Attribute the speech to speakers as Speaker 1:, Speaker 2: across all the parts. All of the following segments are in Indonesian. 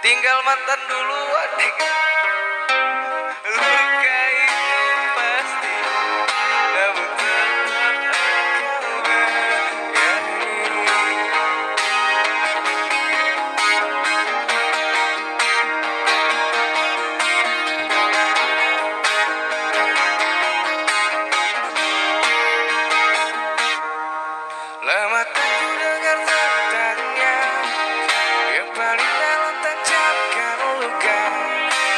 Speaker 1: Tinggal mantan duluan. Luka itu pasti, namun tetap akan bernyanyi. Lama tak ku dengar tentangnya, yang paling dalam tancapkan luka.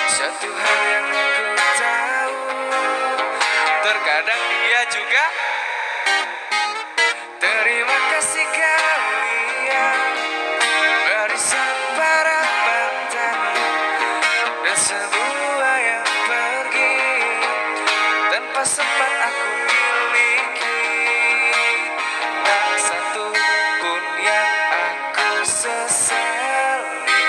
Speaker 1: Satu hal yang aku tahu, terkadang dia juga terima kasih kalian barisan para mantan dan semua yang pergi tanpa sempat aku miliki. Tak satu pun yang aku sesali,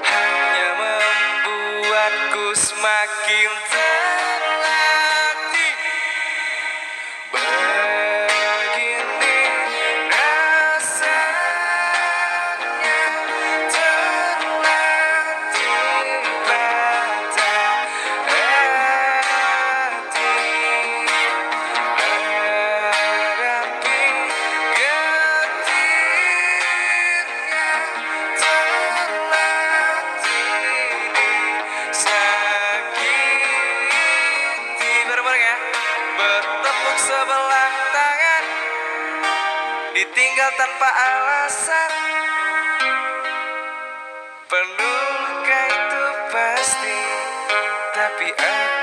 Speaker 1: hanya membuatku semakin terlatih. Begini rasanya terlatih patah hati, hadapi getirnya, terlatih disakiti. Bareng-bareng ya. Bertepuk sebelah tangan, ditinggal tanpa alasan. Penuh luka itu pasti, tapi aku